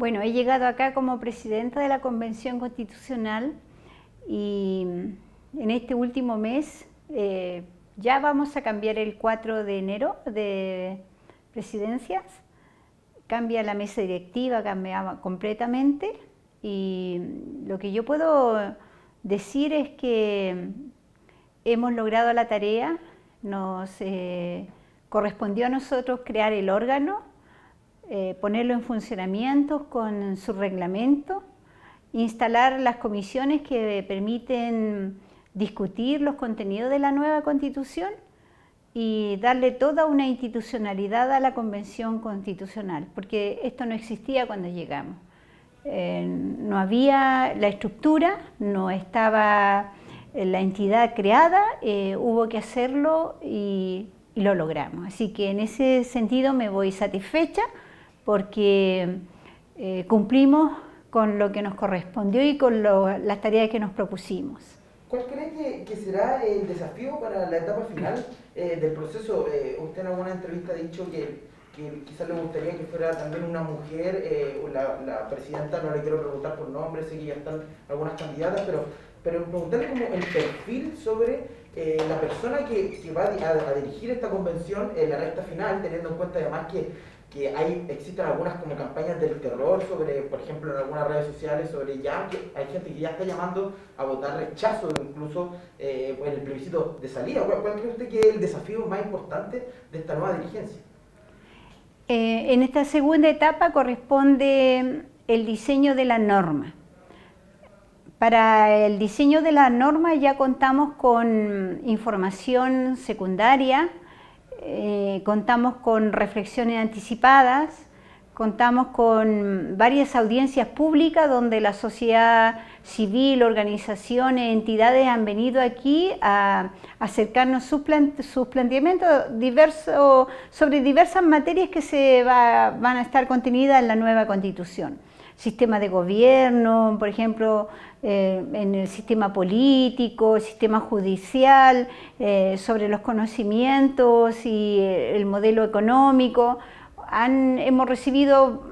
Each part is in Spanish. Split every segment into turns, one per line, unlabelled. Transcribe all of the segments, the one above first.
Bueno, he llegado acá como presidenta de la Convención Constitucional y en este último mes ya vamos a cambiar el 4 de enero de presidencias. Cambia la mesa directiva, cambia completamente y lo que yo puedo decir es que hemos logrado la tarea, nos correspondió a nosotros crear el órgano, ponerlo en funcionamiento con su reglamento, instalar las comisiones que permiten discutir los contenidos de la nueva Constitución y darle toda una institucionalidad a la Convención Constitucional, porque esto no existía cuando llegamos. No había la estructura, no estaba la entidad creada, hubo que hacerlo y lo logramos. Así que en ese sentido me voy satisfecha porque cumplimos con lo que nos correspondió y con las tareas que nos propusimos.
¿Cuál cree que será el desafío para la etapa final del proceso? Usted en alguna entrevista ha dicho que quizás le gustaría que fuera también una mujer, la presidenta, no le quiero preguntar por nombre, sé que ya están algunas candidatas, pero preguntarle como el perfil sobre la persona que va a dirigir esta convención en la recta final, teniendo en cuenta además que existen algunas como campañas del terror sobre, por ejemplo, en algunas redes sociales, sobre ya que hay gente que ya está llamando a votar rechazo incluso en el plebiscito de salida. ¿Cuál cree usted que es el desafío más importante de esta nueva dirigencia?
En esta segunda etapa corresponde el diseño de la norma. Para el diseño de la norma ya contamos con información secundaria, contamos con reflexiones anticipadas, contamos con varias audiencias públicas donde la sociedad civil, organizaciones, entidades han venido aquí a acercarnos sus planteamientos sobre diversas materias que van a estar contenidas en la nueva Constitución. Sistema de gobierno, por ejemplo, en el sistema político, el sistema judicial, sobre los conocimientos y el modelo económico. Hemos recibido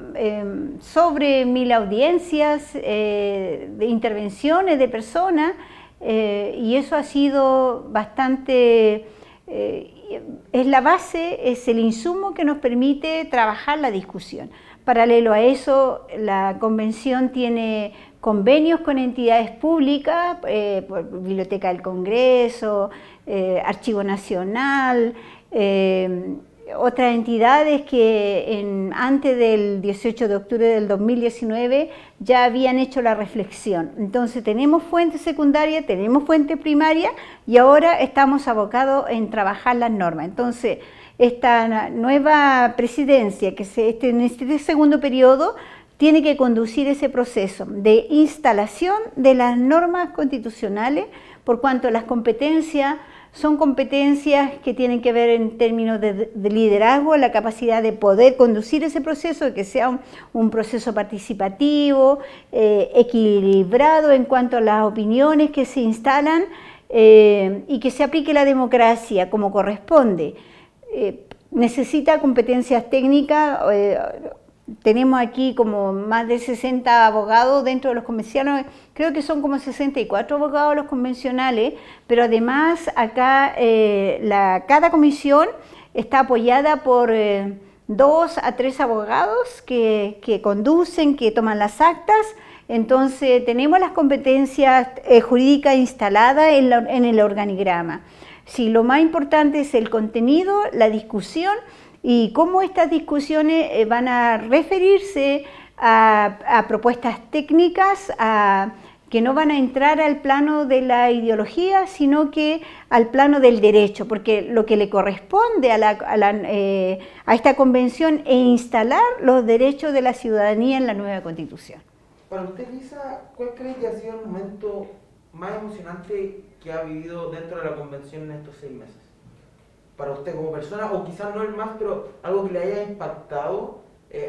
sobre 1000 audiencias de intervenciones de personas y eso ha sido bastante, es la base, es el insumo que nos permite trabajar la discusión. Paralelo a eso, la convención tiene convenios con entidades públicas, Biblioteca del Congreso, Archivo Nacional, otras entidades que antes del 18 de octubre del 2019 ya habían hecho la reflexión. Entonces tenemos fuente secundaria, tenemos fuente primaria y ahora estamos abocados en trabajar las normas. Entonces, esta nueva presidencia, en este segundo periodo, tiene que conducir ese proceso de instalación de las normas constitucionales, por cuanto las competencias son competencias que tienen que ver en términos de liderazgo, la capacidad de poder conducir ese proceso, de que sea un proceso participativo, equilibrado en cuanto a las opiniones que se instalan y que se aplique la democracia como corresponde. Necesita competencias técnicas, tenemos aquí como más de 60 abogados dentro de los convencionales, creo que son como 64 abogados los convencionales, pero además acá cada comisión está apoyada por 2 a 3 abogados que conducen, que toman las actas. Entonces tenemos las competencias jurídicas instaladas en el organigrama. Sí, lo más importante es el contenido, la discusión y cómo estas discusiones van a referirse a propuestas técnicas que no van a entrar al plano de la ideología, sino que al plano del derecho, porque lo que le corresponde a esta convención es instalar los derechos de la ciudadanía en la nueva Constitución.
Para usted, Lisa, ¿cuál cree que ha sido el momento más emocionante que ha vivido dentro de la convención en estos 6 meses? Para usted como persona, o quizás no el más, pero algo que le haya impactado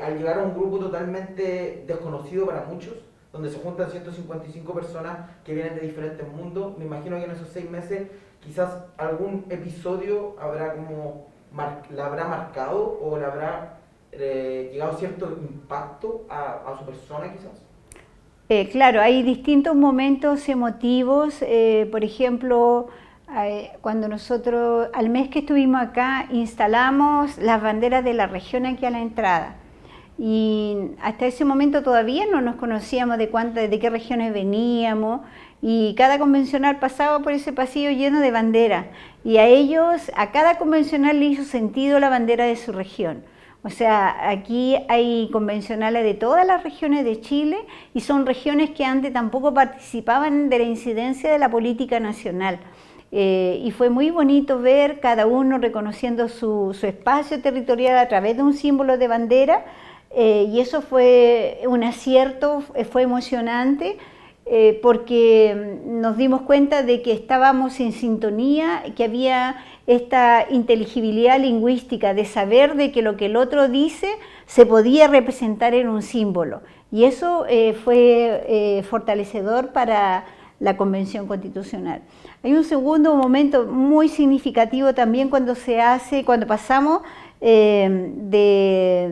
al llegar a un grupo totalmente desconocido para muchos, donde se juntan 155 personas que vienen de diferentes mundos. Me imagino que en esos 6 meses quizás algún episodio la habrá marcado o la habrá llegado cierto impacto a su persona quizás?
Claro, hay distintos momentos emotivos, por ejemplo, cuando nosotros, al mes que estuvimos acá, instalamos las banderas de la región aquí a la entrada. Y hasta ese momento todavía no nos conocíamos de qué regiones veníamos, y cada convencional pasaba por ese pasillo lleno de banderas, y a cada convencional le hizo sentido la bandera de su región. O sea, aquí hay convencionales de todas las regiones de Chile, y son regiones que antes tampoco participaban de la incidencia de la política nacional. Y fue muy bonito ver cada uno reconociendo su espacio territorial a través de un símbolo de bandera, y eso fue un acierto, fue emocionante, porque nos dimos cuenta de que estábamos en sintonía, que había esta inteligibilidad lingüística de saber de que lo que el otro dice se podía representar en un símbolo, y eso fue fortalecedor para la Convención Constitucional. Hay un segundo momento muy significativo también cuando pasamos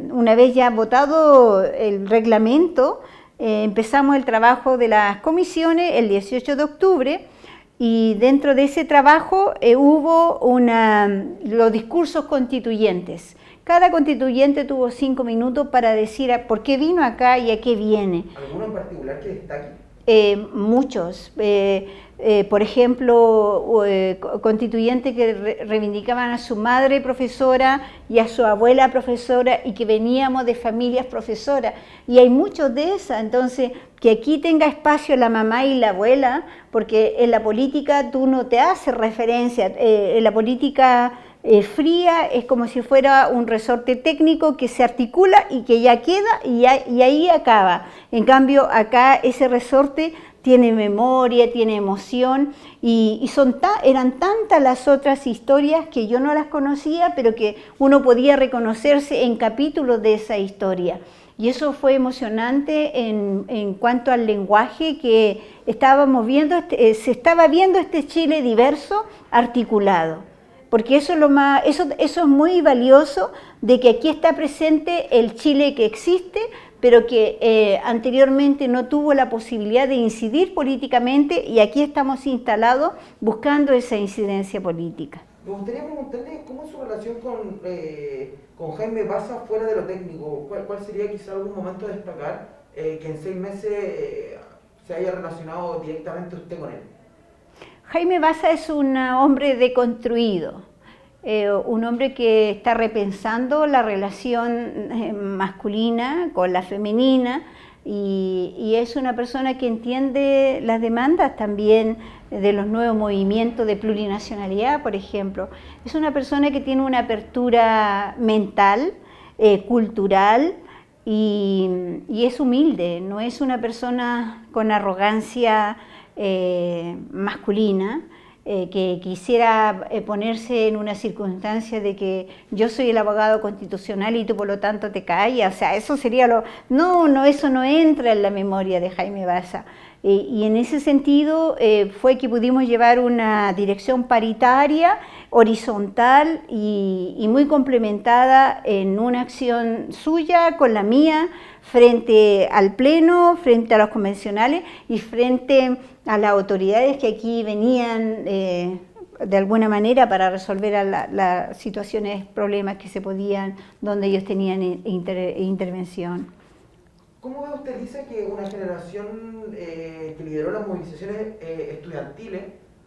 una vez ya votado el reglamento, empezamos el trabajo de las comisiones el 18 de octubre, y dentro de ese trabajo hubo los discursos constituyentes. Cada constituyente tuvo 5 minutos para decir por qué vino acá y a qué viene.
¿Alguno en particular que destaque?
Muchos. Por ejemplo, constituyentes que reivindicaban a su madre profesora y a su abuela profesora, y que veníamos de familias profesoras, y hay muchos de esas. Entonces, que aquí tenga espacio la mamá y la abuela, porque en la política tú no te haces referencia, en la política fría es como si fuera un resorte técnico que se articula y que ya queda y ahí acaba. En cambio, acá ese resorte tiene memoria, tiene emoción, y eran tantas las otras historias que yo no las conocía, pero que uno podía reconocerse en capítulos de esa historia. Y eso fue emocionante en cuanto al lenguaje que estábamos viendo, se estaba viendo este Chile diverso, articulado. Porque eso es muy valioso, de que aquí está presente el Chile que existe, pero que anteriormente no tuvo la posibilidad de incidir políticamente, y aquí estamos instalados buscando esa incidencia política.
Me gustaría preguntarle cómo es su relación con Jaime Baza fuera de lo técnico. ¿Cuál sería quizá algún momento a destacar que en 6 meses se haya relacionado directamente usted con él?
Jaime Baza es un hombre deconstruido, un hombre que está repensando la relación masculina con la femenina, y es una persona que entiende las demandas también de los nuevos movimientos de plurinacionalidad, por ejemplo. Es una persona que tiene una apertura mental, cultural, y es humilde, no es una persona con arrogancia masculina, que quisiera ponerse en una circunstancia de que yo soy el abogado constitucional y tú por lo tanto te callas. O sea, eso sería eso no entra en la memoria de Jaime Baza. Y en ese sentido fue que pudimos llevar una dirección paritaria, horizontal y muy complementada, en una acción suya con la mía, frente al Pleno, frente a los convencionales y frente a las autoridades que aquí venían de alguna manera para resolver las situaciones, problemas que se podían, donde ellos tenían intervención.
¿Cómo ve usted, Lisa, que una generación que lideró las movilizaciones estudiantiles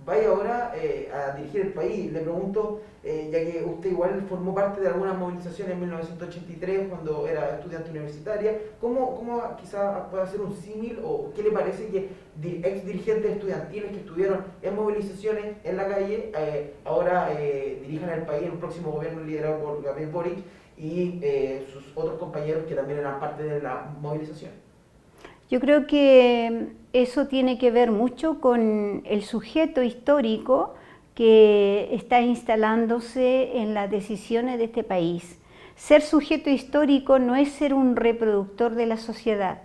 vaya ahora a dirigir el país? Le pregunto, ya que usted igual formó parte de algunas movilizaciones en 1983 cuando era estudiante universitaria, ¿cómo quizá puede hacer un símil, o qué le parece que ex dirigentes estudiantiles que estuvieron en movilizaciones en la calle ahora dirijan el país en el próximo gobierno liderado por Gabriel Boric y sus otros compañeros que también eran parte de la movilización?
Yo creo que eso tiene que ver mucho con el sujeto histórico que está instalándose en las decisiones de este país. Ser sujeto histórico no es ser un reproductor de la sociedad.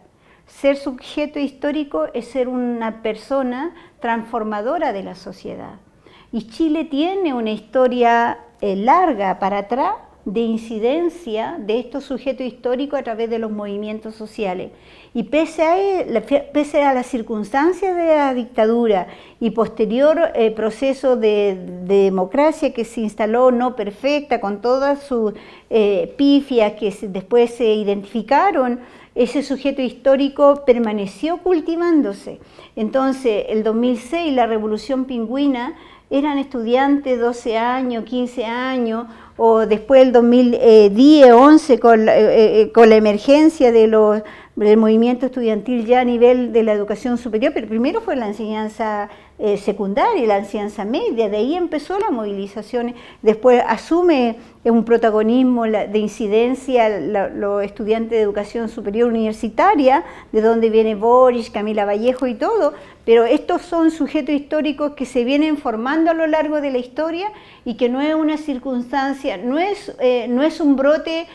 Ser sujeto histórico es ser una persona transformadora de la sociedad. Y Chile tiene una historia larga para atrás de incidencia de estos sujetos históricos a través de los movimientos sociales. Y pese a las circunstancias de la dictadura y posterior proceso de democracia que se instaló no perfecta, con todas sus pifias que después se identificaron, ese sujeto histórico permaneció cultivándose. Entonces, el 2006, la Revolución Pingüina, eran estudiantes 12 años, 15 años, o después el 2010, 11, con la emergencia del movimiento estudiantil ya a nivel de la educación superior, pero primero fue la enseñanza secundaria, la enseñanza media, de ahí empezó la movilización, después asume un protagonismo de incidencia los estudiantes de educación superior universitaria, de donde viene Boris, Camila Vallejo y todo, pero estos son sujetos históricos que se vienen formando a lo largo de la historia y que no es una circunstancia, no es un brote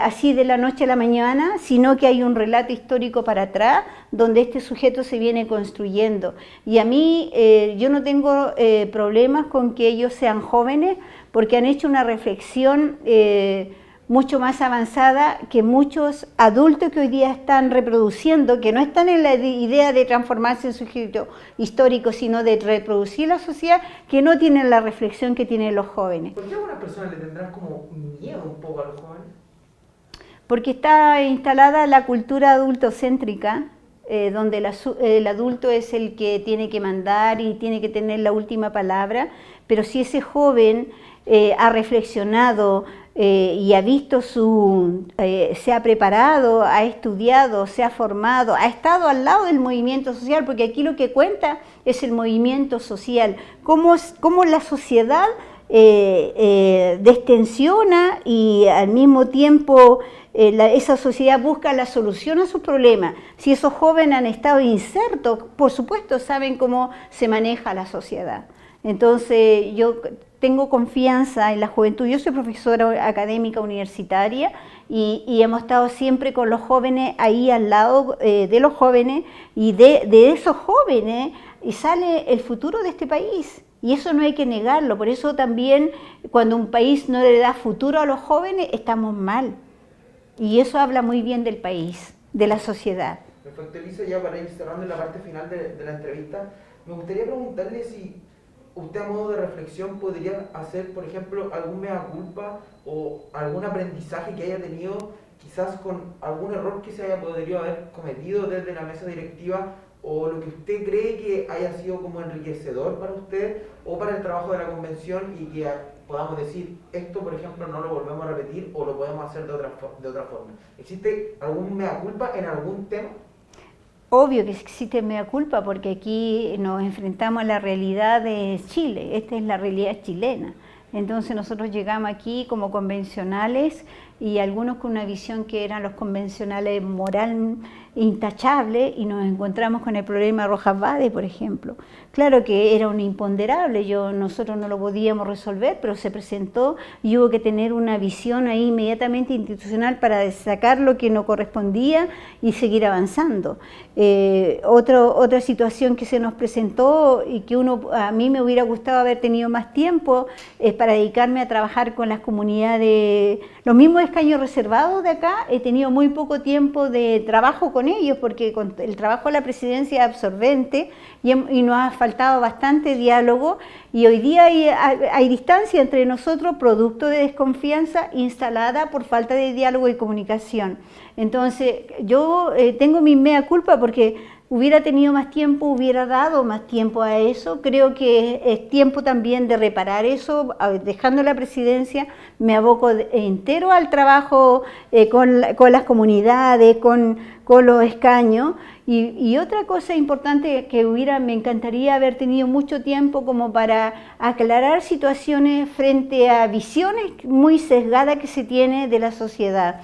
así de la noche a la mañana, sino que hay un relato histórico para atrás donde este sujeto se viene construyendo. Y a mí yo no tengo problemas con que ellos sean jóvenes porque han hecho una reflexión mucho más avanzada que muchos adultos que hoy día están reproduciendo, que no están en la idea de transformarse en sujeto histórico, sino de reproducir la sociedad, que no tienen la reflexión que tienen los jóvenes.
¿Por qué a algunas personas le tendrán como miedo un poco a los jóvenes?
Porque está instalada la cultura adultocéntrica, donde el adulto es el que tiene que mandar y tiene que tener la última palabra, pero si ese joven ha reflexionado y ha visto se ha preparado, ha estudiado, se ha formado, ha estado al lado del movimiento social, porque aquí lo que cuenta es el movimiento social, cómo la sociedad destensiona y al mismo tiempo esa sociedad busca la solución a sus problemas. Si esos jóvenes han estado insertos, por supuesto saben cómo se maneja la sociedad. Entonces yo tengo confianza en la juventud. Yo soy profesora académica universitaria y hemos estado siempre con los jóvenes ahí al lado de los jóvenes y de esos jóvenes sale el futuro de este país. Y eso no hay que negarlo. Por eso también cuando un país no le da futuro a los jóvenes estamos mal. Y eso habla muy bien del país, de la sociedad.
Perfecto, Elisa, ya para ir cerrando en la parte final de la entrevista, me gustaría preguntarle si usted a modo de reflexión podría hacer, por ejemplo, algún mea culpa o algún aprendizaje que haya tenido quizás con algún error que se podría haber cometido desde la mesa directiva o lo que usted cree que haya sido como enriquecedor para usted o para el trabajo de la convención y que podamos decir, esto por ejemplo no lo volvemos a repetir o lo podemos hacer de otra forma. ¿Existe algún mea culpa en algún tema?
Obvio que existe mea culpa porque aquí nos enfrentamos a la realidad de Chile, esta es la realidad chilena. Entonces nosotros llegamos aquí como convencionales y algunos con una visión que eran los convencionales moral intachable y nos encontramos con el problema de Rojas Vade, por ejemplo. Claro que era un imponderable, nosotros no lo podíamos resolver, pero se presentó y hubo que tener una visión ahí inmediatamente institucional para sacar lo que no correspondía y seguir avanzando. Otra situación que se nos presentó y que a mí me hubiera gustado haber tenido más tiempo es para dedicarme a trabajar con las comunidades, los mismos escaños reservados de acá, he tenido muy poco tiempo de trabajo con ellos porque el trabajo de la presidencia es absorbente y nos ha faltado bastante diálogo y hoy día hay distancia entre nosotros producto de desconfianza instalada por falta de diálogo y comunicación. Entonces yo tengo mi mea culpa porque hubiera tenido más tiempo, hubiera dado más tiempo a eso. Creo que es tiempo también de reparar eso. Dejando la presidencia, me aboco entero al trabajo con las comunidades, con los escaños. Y otra cosa importante que me encantaría haber tenido mucho tiempo como para aclarar situaciones frente a visiones muy sesgadas que se tiene de la sociedad.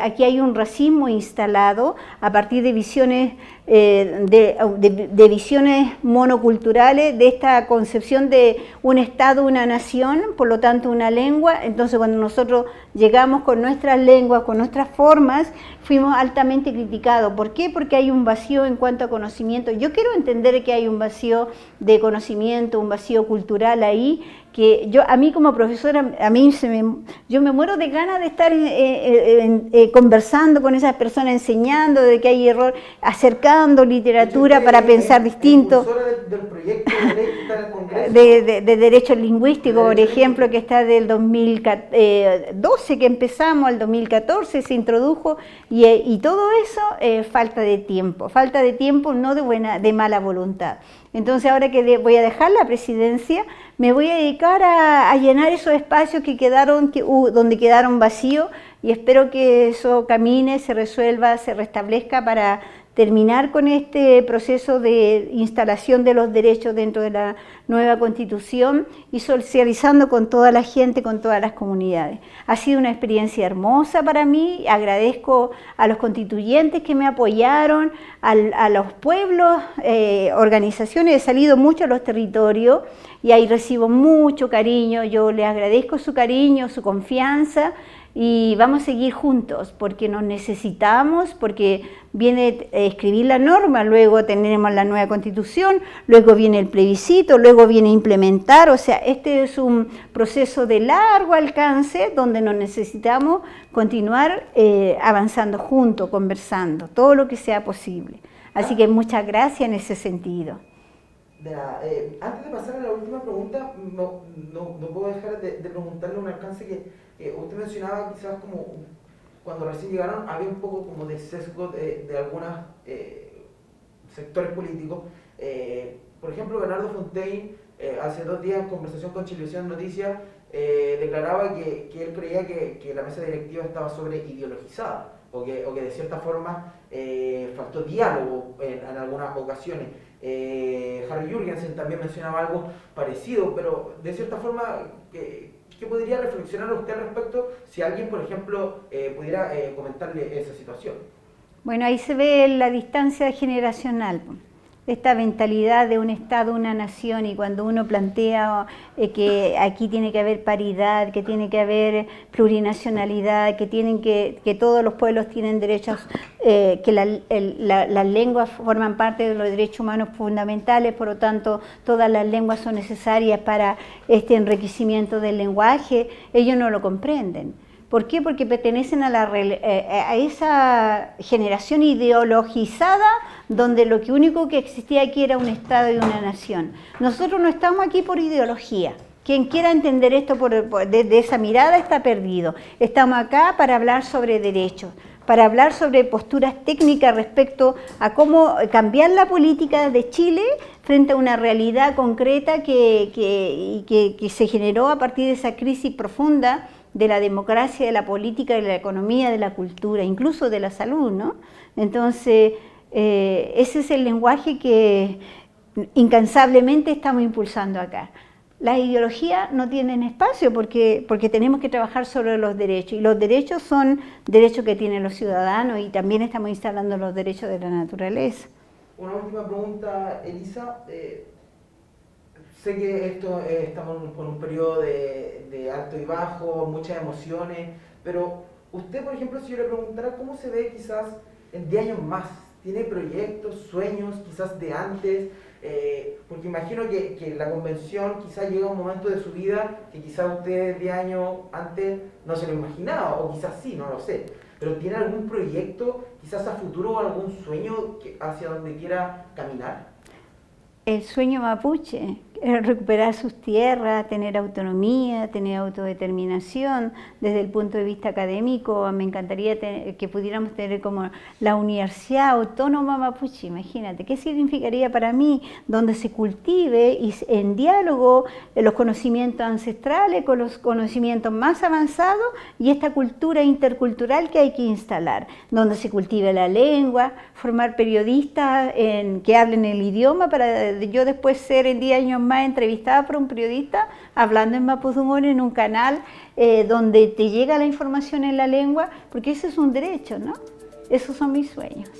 Aquí hay un racismo instalado a partir de visiones de visiones monoculturales, de esta concepción de un Estado, una nación, por lo tanto una lengua. Entonces cuando nosotros llegamos con nuestras lenguas, con nuestras formas, fuimos altamente criticados. ¿Por qué? Porque hay un vacío en cuanto a conocimiento. Yo quiero entender que hay un vacío de conocimiento, un vacío cultural ahí, que a mí como profesora, yo me muero de ganas de estar conversando con esas personas, enseñando de que hay error, acercando literatura para pensar distinto.
Del proyecto de ley que está en el Congreso.
De derechos lingüísticos, por ejemplo, que está del 2012 que empezamos, al 2014 se introdujo, y todo eso falta de tiempo no de mala voluntad. Entonces ahora que voy a dejar la presidencia, me voy a dedicar a llenar esos espacios que quedaron, donde quedaron vacíos, y espero que eso camine, se resuelva, se restablezca para terminar con este proceso de instalación de los derechos dentro de la nueva Constitución y socializando con toda la gente, con todas las comunidades. Ha sido una experiencia hermosa para mí, agradezco a los constituyentes que me apoyaron, a los pueblos, organizaciones, he salido mucho a los territorios y ahí recibo mucho cariño, yo les agradezco su cariño, su confianza, y vamos a seguir juntos porque nos necesitamos, porque viene a escribir la norma, luego tenemos la nueva Constitución, luego viene el plebiscito, luego viene a implementar, o sea, este es un proceso de largo alcance donde nos necesitamos continuar avanzando juntos, conversando, todo lo que sea posible. Así que muchas gracias en ese sentido.
Antes de pasar a la última pregunta, no puedo dejar de preguntarle un alcance que usted mencionaba, quizás como cuando recién llegaron había un poco como de sesgo de algunos sectores políticos. Por ejemplo, Bernardo Fontaine, hace 2 días en conversación con Chilevisión Noticias, declaraba que él creía que la mesa directiva estaba sobreideologizada, o que de cierta forma faltó diálogo en algunas ocasiones. Harry Jürgensen también mencionaba algo parecido, pero de cierta forma, ¿qué podría reflexionar usted al respecto si alguien, por ejemplo, pudiera comentarle esa situación?
Bueno, ahí se ve la distancia generacional, esta mentalidad de un Estado, una nación, y cuando uno plantea que aquí tiene que haber paridad, que tiene que haber plurinacionalidad, que todos los pueblos tienen derechos, que las lenguas forman parte de los derechos humanos fundamentales, por lo tanto todas las lenguas son necesarias para este enriquecimiento del lenguaje, ellos no lo comprenden. ¿Por qué? Porque pertenecen a esa generación ideologizada donde lo único que existía aquí era un Estado y una nación. Nosotros no estamos aquí por ideología. Quien quiera entender esto desde esa mirada está perdido. Estamos acá para hablar sobre derechos, para hablar sobre posturas técnicas respecto a cómo cambiar la política de Chile frente a una realidad concreta que se generó a partir de esa crisis profunda de la democracia, de la política, de la economía, de la cultura, incluso de la salud, ¿no? Entonces, ese es el lenguaje que incansablemente estamos impulsando acá. Las ideologías no tienen espacio porque tenemos que trabajar sobre los derechos, y los derechos son derechos que tienen los ciudadanos, y también estamos instalando los derechos de la naturaleza.
Una última pregunta, Elisa. Sé que estamos con un periodo de alto y bajo, muchas emociones, pero usted, por ejemplo, si yo le preguntara cómo se ve quizás en 10 años más, ¿tiene proyectos, sueños quizás de antes? Porque imagino que la convención quizás llega a un momento de su vida que quizás usted 10 años antes no se lo imaginaba, o quizás sí, no lo sé. Pero ¿tiene algún proyecto quizás a futuro o algún sueño hacia donde quiera caminar?
El sueño mapuche, recuperar sus tierras, tener autonomía, tener autodeterminación. Desde el punto de vista académico, me encantaría que pudiéramos tener como la Universidad Autónoma Mapuche. Imagínate, ¿qué significaría para mí? Donde se cultive y en diálogo los conocimientos ancestrales con los conocimientos más avanzados y esta cultura intercultural que hay que instalar, donde se cultive la lengua, formar periodistas que hablen el idioma para yo después ser en 10 años más entrevistada por un periodista hablando en mapudungún en un canal donde te llega la información en la lengua, porque ese es un derecho, ¿no? Esos son mis sueños.